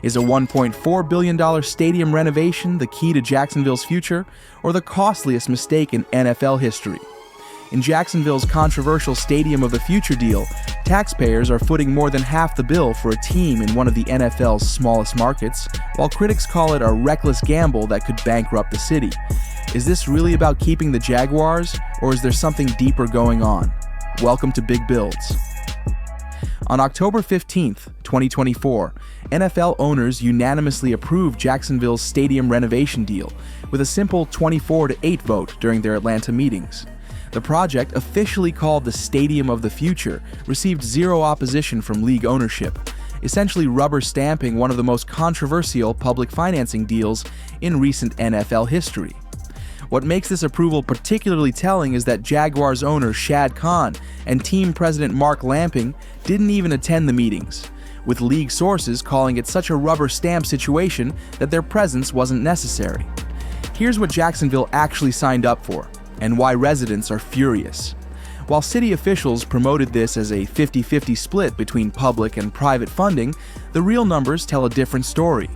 Is a $1.4 billion stadium renovation the key to Jacksonville's future, or the costliest mistake in NFL history? In Jacksonville's controversial Stadium of the Future deal, taxpayers are footing more than half the bill for a team in one of the NFL's smallest markets, while critics call it a reckless gamble that could bankrupt the city. Is this really about keeping the Jaguars, or is there something deeper going on? Welcome to Big Builds. On October 15, 2024, NFL owners unanimously approved Jacksonville's stadium renovation deal with a simple 24-8 vote during their Atlanta meetings. The project, officially called the Stadium of the Future, received zero opposition from league ownership, essentially rubber stamping one of the most controversial public financing deals in recent NFL history. What makes this approval particularly telling is that Jaguars owner Shad Khan and team president Mark Lamping didn't even attend the meetings, with league sources calling it such a rubber stamp situation that their presence wasn't necessary. Here's what Jacksonville actually signed up for, and why residents are furious. While city officials promoted this as a 50-50 split between public and private funding, the real numbers tell a different story.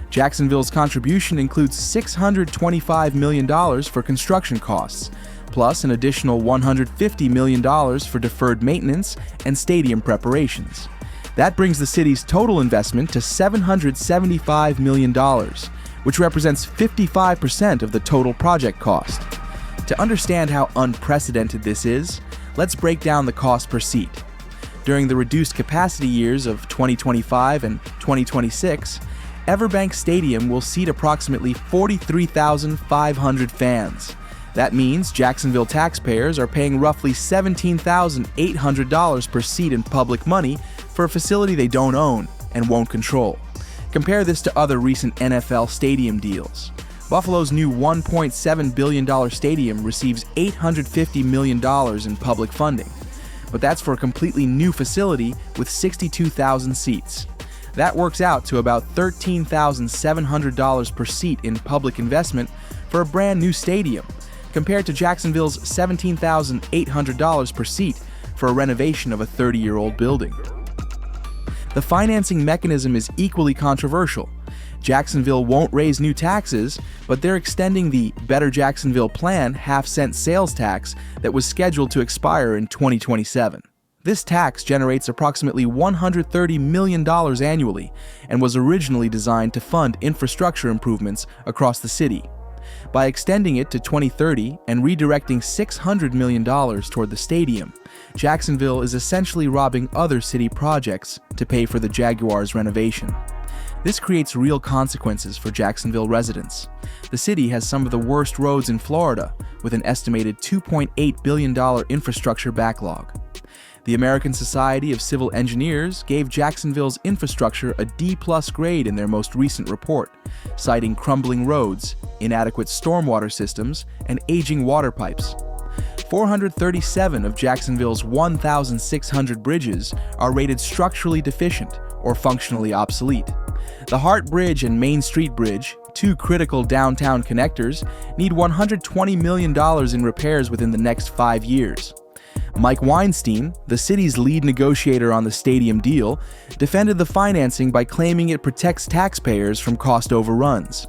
Jacksonville's contribution includes $625 million for construction costs, plus an additional $150 million for deferred maintenance and stadium preparations. That brings the city's total investment to $775 million, which represents 55% of the total project cost. To understand how unprecedented this is, let's break down the cost per seat. During the reduced capacity years of 2025 and 2026, Everbank Stadium will seat approximately 43,500 fans. That means Jacksonville taxpayers are paying roughly $17,800 per seat in public money for a facility they don't own and won't control. Compare this to other recent NFL stadium deals. Buffalo's new $1.7 billion stadium receives $850 million in public funding, but that's for a completely new facility with 62,000 seats. That works out to about $13,700 per seat in public investment for a brand new stadium, compared to Jacksonville's $17,800 per seat for a renovation of a 30-year-old building. The financing mechanism is equally controversial. Jacksonville won't raise new taxes, but they're extending the Better Jacksonville Plan half-cent sales tax that was scheduled to expire in 2027. This tax generates approximately $130 million annually and was originally designed to fund infrastructure improvements across the city. By extending it to 2030 and redirecting $600 million toward the stadium, Jacksonville is essentially robbing other city projects to pay for the Jaguars' renovation. This creates real consequences for Jacksonville residents. The city has some of the worst roads in Florida, with an estimated $2.8 billion infrastructure backlog. The American Society of Civil Engineers gave Jacksonville's infrastructure a D+ grade in their most recent report, citing crumbling roads, inadequate stormwater systems, and aging water pipes. 437 of Jacksonville's 1,600 bridges are rated structurally deficient or functionally obsolete. The Hart Bridge and Main Street Bridge, two critical downtown connectors, need $120 million in repairs within the next 5 years. Mike Weinstein, the city's lead negotiator on the stadium deal, defended the financing by claiming it protects taxpayers from cost overruns.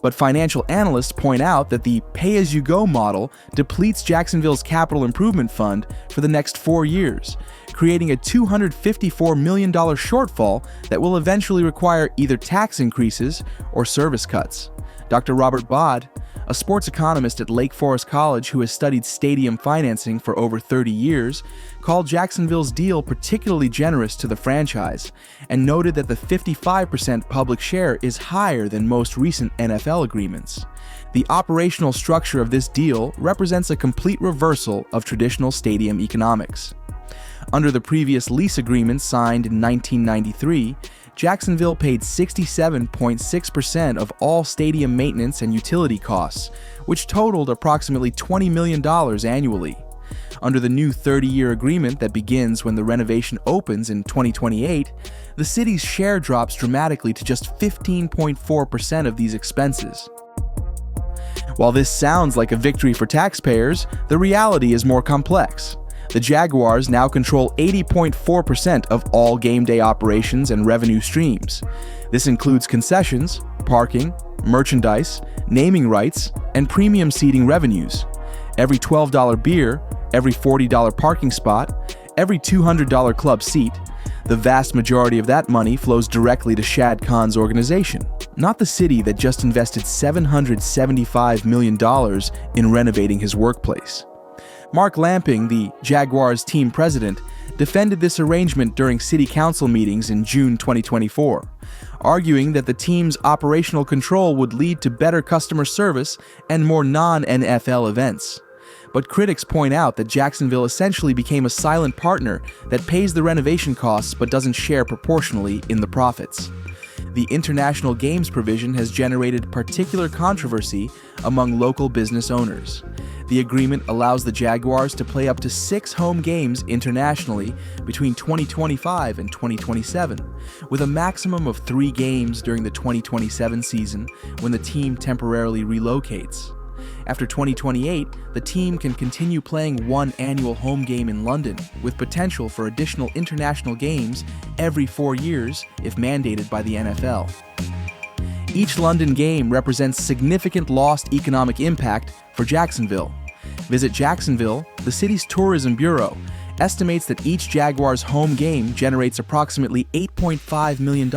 But financial analysts point out that the pay-as-you-go model depletes Jacksonville's capital improvement fund for the next 4 years, creating a $254 million shortfall that will eventually require either tax increases or service cuts. Dr. Robert Bod, a sports economist at Lake Forest College who has studied stadium financing for over 30 years, called Jacksonville's deal particularly generous to the franchise and noted that the 55% public share is higher than most recent NFL agreements. The operational structure of this deal represents a complete reversal of traditional stadium economics. Under the previous lease agreement signed in 1993, Jacksonville paid 67.6% of all stadium maintenance and utility costs, which totaled approximately $20 million annually. Under the new 30-year agreement that begins when the renovation opens in 2028, the city's share drops dramatically to just 15.4% of these expenses. While this sounds like a victory for taxpayers, the reality is more complex. The Jaguars now control 80.4% of all game day operations and revenue streams. This includes concessions, parking, merchandise, naming rights, and premium seating revenues. Every $12 beer, every $40 parking spot, every $200 club seat, the vast majority of that money flows directly to Shad Khan's organization, not the city that just invested $775 million in renovating his workplace. Mark Lamping, the Jaguars team president, defended this arrangement during city council meetings in June 2024, arguing that the team's operational control would lead to better customer service and more non-NFL events. But critics point out that Jacksonville essentially became a silent partner that pays the renovation costs but doesn't share proportionally in the profits. The international games provision has generated particular controversy among local business owners. The agreement allows the Jaguars to play up to 6 home games internationally between 2025 and 2027, with a maximum of 3 games during the 2027 season when the team temporarily relocates. After 2028, the team can continue playing 1 annual home game in London, with potential for additional international games every 4 years if mandated by the NFL. Each London game represents significant lost economic impact for Jacksonville. Visit Jacksonville, the city's tourism bureau, estimates that each Jaguars home game generates approximately $8.5 million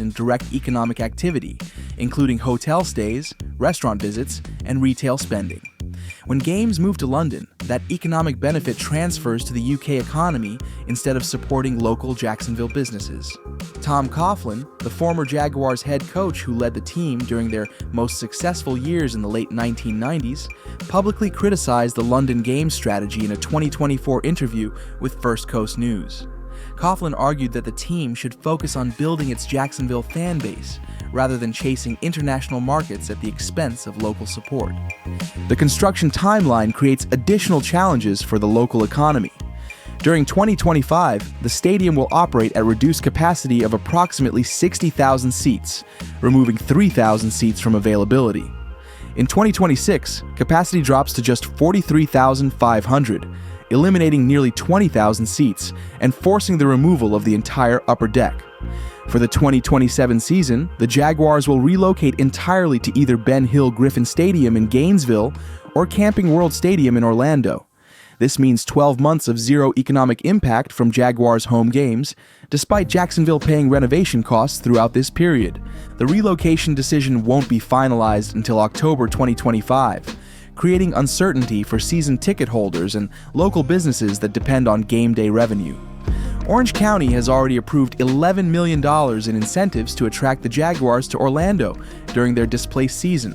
in direct economic activity, including hotel stays, restaurant visits, and retail spending. When games move to London, that economic benefit transfers to the UK economy instead of supporting local Jacksonville businesses. Tom Coughlin, the former Jaguars head coach who led the team during their most successful years in the late 1990s, publicly criticized the London Games strategy in a 2024 interview with First Coast News. Coughlin argued that the team should focus on building its Jacksonville fan base rather than chasing international markets at the expense of local support. The construction timeline creates additional challenges for the local economy. During 2025, the stadium will operate at reduced capacity of approximately 60,000 seats, removing 3,000 seats from availability. In 2026, capacity drops to just 43,500, eliminating nearly 20,000 seats and forcing the removal of the entire upper deck. For the 2027 season, the Jaguars will relocate entirely to either Ben Hill Griffin Stadium in Gainesville or Camping World Stadium in Orlando. This means 12 months of zero economic impact from Jaguars home games, despite Jacksonville paying renovation costs throughout this period. The relocation decision won't be finalized until October 2025, creating uncertainty for season ticket holders and local businesses that depend on game day revenue. Orange County has already approved $11 million in incentives to attract the Jaguars to Orlando during their displaced season,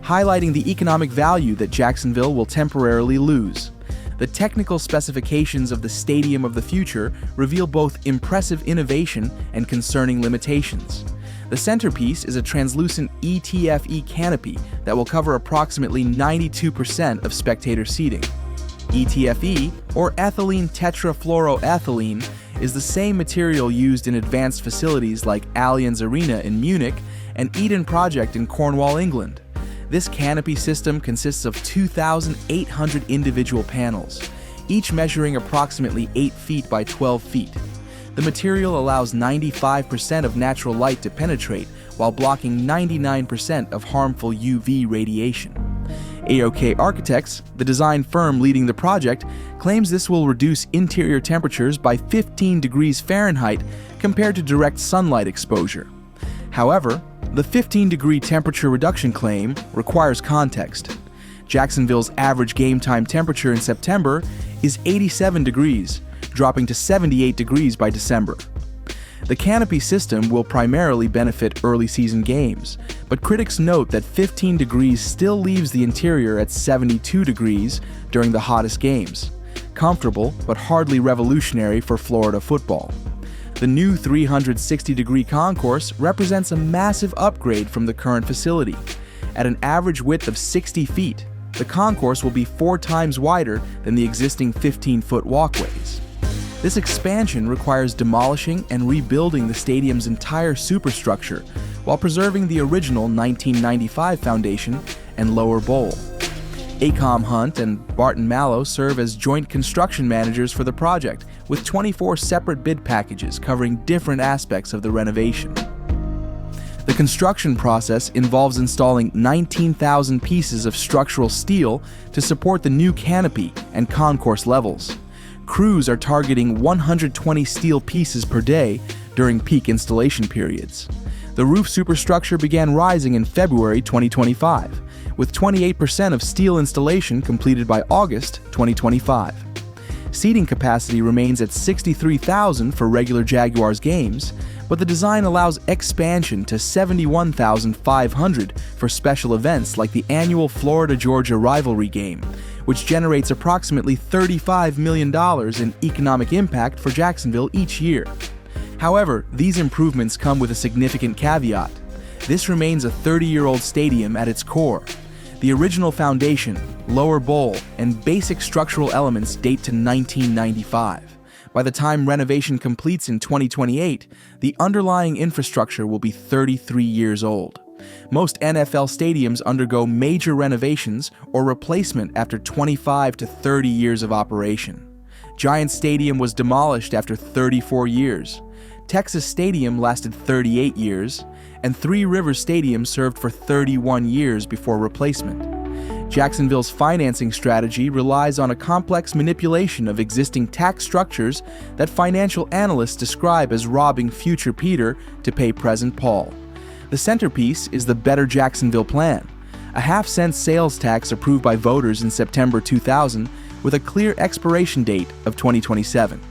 highlighting the economic value that Jacksonville will temporarily lose. The technical specifications of the Stadium of the Future reveal both impressive innovation and concerning limitations. The centerpiece is a translucent ETFE canopy that will cover approximately 92% of spectator seating. ETFE, or ethylene tetrafluoroethylene, is the same material used in advanced facilities like Allianz Arena in Munich and Eden Project in Cornwall, England. This canopy system consists of 2,800 individual panels, each measuring approximately 8 feet by 12 feet. The material allows 95% of natural light to penetrate while blocking 99% of harmful UV radiation. AOK Architects, the design firm leading the project, claims this will reduce interior temperatures by 15 degrees Fahrenheit compared to direct sunlight exposure. However, the 15-degree temperature reduction claim requires context. Jacksonville's average game time temperature in September is 87 degrees, dropping to 78 degrees by December. The Canopy System will primarily benefit early season games, but critics note that 15 degrees still leaves the interior at 72 degrees during the hottest games, comfortable but hardly revolutionary for Florida football. The new 360-degree concourse represents a massive upgrade from the current facility. At an average width of 60 feet, the concourse will be 4 times wider than the existing 15-foot walkways. This expansion requires demolishing and rebuilding the stadium's entire superstructure while preserving the original 1995 foundation and lower bowl. Acom Hunt and Barton Mallow serve as joint construction managers for the project, with 24 separate bid packages covering different aspects of the renovation. The construction process involves installing 19,000 pieces of structural steel to support the new canopy and concourse levels. Crews are targeting 120 steel pieces per day during peak installation periods. The roof superstructure began rising in February 2025, with 28% of steel installation completed by August 2025. Seating capacity remains at 63,000 for regular Jaguars games, but the design allows expansion to 71,500 for special events like the annual Florida-Georgia rivalry game, which generates approximately $35 million in economic impact for Jacksonville each year. However, these improvements come with a significant caveat. This remains a 30-year-old stadium at its core. The original foundation, lower bowl, and basic structural elements date to 1995. By the time renovation completes in 2028, the underlying infrastructure will be 33 years old. Most NFL stadiums undergo major renovations or replacement after 25 to 30 years of operation. Giants Stadium was demolished after 34 years. Texas Stadium lasted 38 years, and Three Rivers Stadium served for 31 years before replacement. Jacksonville's financing strategy relies on a complex manipulation of existing tax structures that financial analysts describe as robbing future Peter to pay present Paul. The centerpiece is the Better Jacksonville Plan, a half-cent sales tax approved by voters in September 2000 with a clear expiration date of 2027.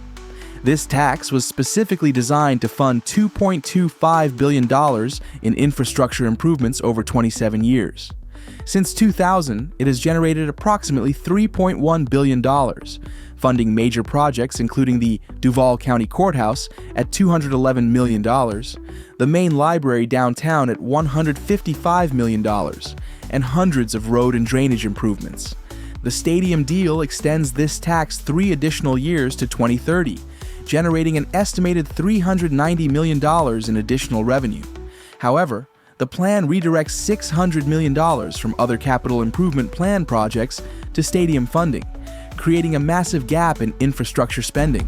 This tax was specifically designed to fund $2.25 billion in infrastructure improvements over 27 years. Since 2000, it has generated approximately $3.1 billion, funding major projects including the Duval County Courthouse at $211 million, the main library downtown at $155 million, and hundreds of road and drainage improvements. The stadium deal extends this tax 3 additional years to 2030, generating an estimated $390 million in additional revenue. However, the plan redirects $600 million from other capital improvement plan projects to stadium funding, creating a massive gap in infrastructure spending.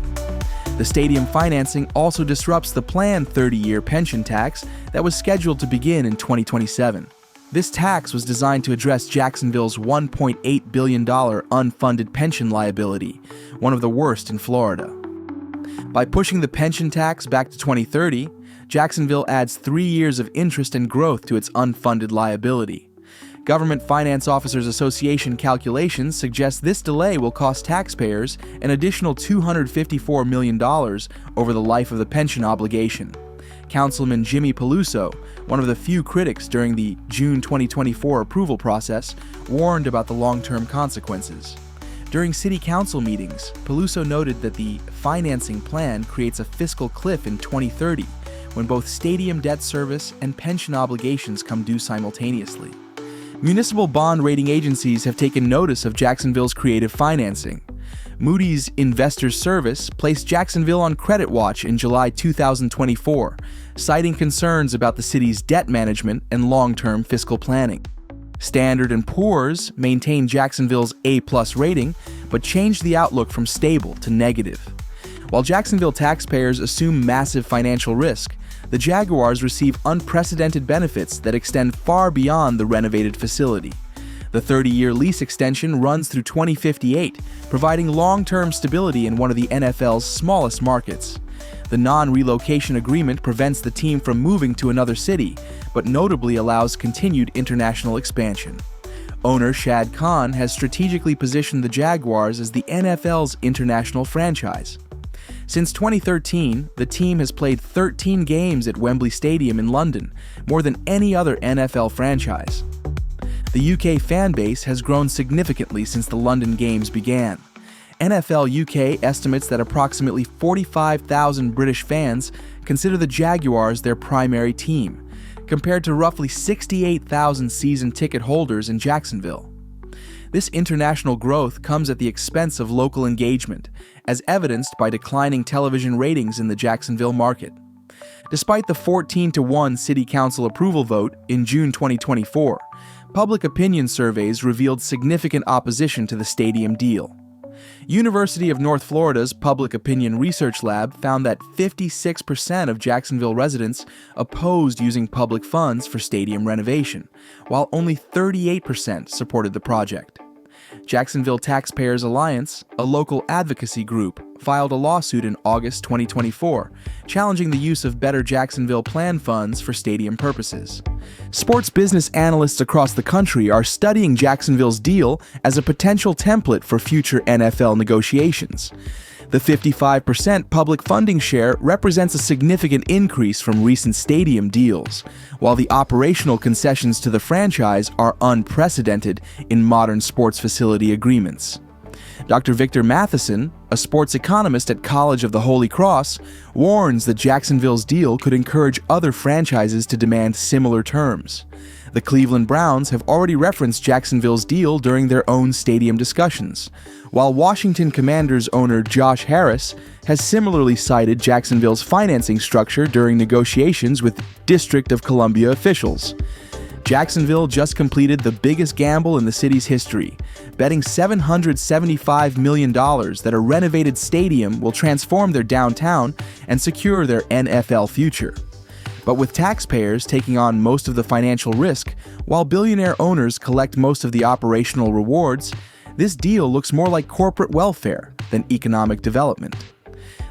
The stadium financing also disrupts the planned 30-year pension tax that was scheduled to begin in 2027. This tax was designed to address Jacksonville's $1.8 billion unfunded pension liability, one of the worst in Florida. By pushing the pension tax back to 2030, Jacksonville adds 3 years of interest and growth to its unfunded liability. Government Finance Officers Association calculations suggest this delay will cost taxpayers an additional $254 million over the life of the pension obligation. Councilman Jimmy Peluso, one of the few critics during the June 2024 approval process, warned about the long-term consequences. During city council meetings, Peluso noted that the financing plan creates a fiscal cliff in 2030, when both stadium debt service and pension obligations come due simultaneously. Municipal bond rating agencies have taken notice of Jacksonville's creative financing. Moody's Investors Service placed Jacksonville on credit watch in July 2024, citing concerns about the city's debt management and long-term fiscal planning. Standard & Poor's maintained Jacksonville's A+ rating, but changed the outlook from stable to negative. While Jacksonville taxpayers assume massive financial risk, the Jaguars receive unprecedented benefits that extend far beyond the renovated facility. The 30-year lease extension runs through 2058, providing long-term stability in one of the NFL's smallest markets. The non-relocation agreement prevents the team from moving to another city, but notably allows continued international expansion. Owner Shad Khan has strategically positioned the Jaguars as the NFL's international franchise. Since 2013, the team has played 13 games at Wembley Stadium in London, more than any other NFL franchise. The UK fan base has grown significantly since the London Games began. NFL UK estimates that approximately 45,000 British fans consider the Jaguars their primary team, compared to roughly 68,000 season ticket holders in Jacksonville. This international growth comes at the expense of local engagement, as evidenced by declining television ratings in the Jacksonville market. Despite the 14-1 City Council approval vote in June 2024, public opinion surveys revealed significant opposition to the stadium deal. University of North Florida's Public Opinion Research Lab found that 56% of Jacksonville residents opposed using public funds for stadium renovation, while only 38% supported the project. Jacksonville Taxpayers Alliance, a local advocacy group, filed a lawsuit in August 2024, challenging the use of Better Jacksonville plan funds for stadium purposes. Sports business analysts across the country are studying Jacksonville's deal as a potential template for future NFL negotiations. The 55% public funding share represents a significant increase from recent stadium deals, while the operational concessions to the franchise are unprecedented in modern sports facility agreements. Dr. Victor Matheson, a sports economist at College of the Holy Cross, warns that Jacksonville's deal could encourage other franchises to demand similar terms. The Cleveland Browns have already referenced Jacksonville's deal during their own stadium discussions, while Washington Commanders owner Josh Harris has similarly cited Jacksonville's financing structure during negotiations with District of Columbia officials. Jacksonville just completed the biggest gamble in the city's history, betting $775 million that a renovated stadium will transform their downtown and secure their NFL future. But with taxpayers taking on most of the financial risk, while billionaire owners collect most of the operational rewards, this deal looks more like corporate welfare than economic development.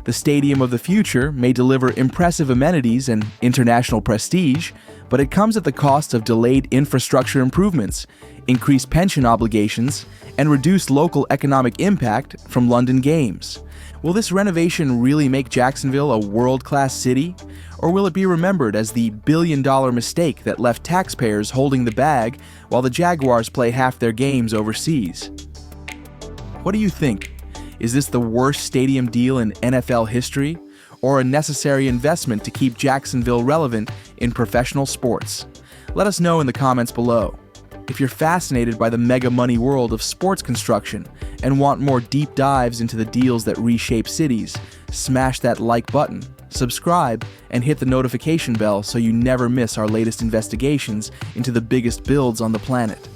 The stadium of the future may deliver impressive amenities and international prestige, but it comes at the cost of delayed infrastructure improvements, increased pension obligations, and reduced local economic impact from London Games. Will this renovation really make Jacksonville a world-class city? Or will it be remembered as the billion-dollar mistake that left taxpayers holding the bag while the Jaguars play half their games overseas? What do you think? Is this the worst stadium deal in NFL history, or a necessary investment to keep Jacksonville relevant in professional sports? Let us know in the comments below. If you're fascinated by the mega money world of sports construction and want more deep dives into the deals that reshape cities, smash that like button, subscribe, and hit the notification bell so you never miss our latest investigations into the biggest builds on the planet.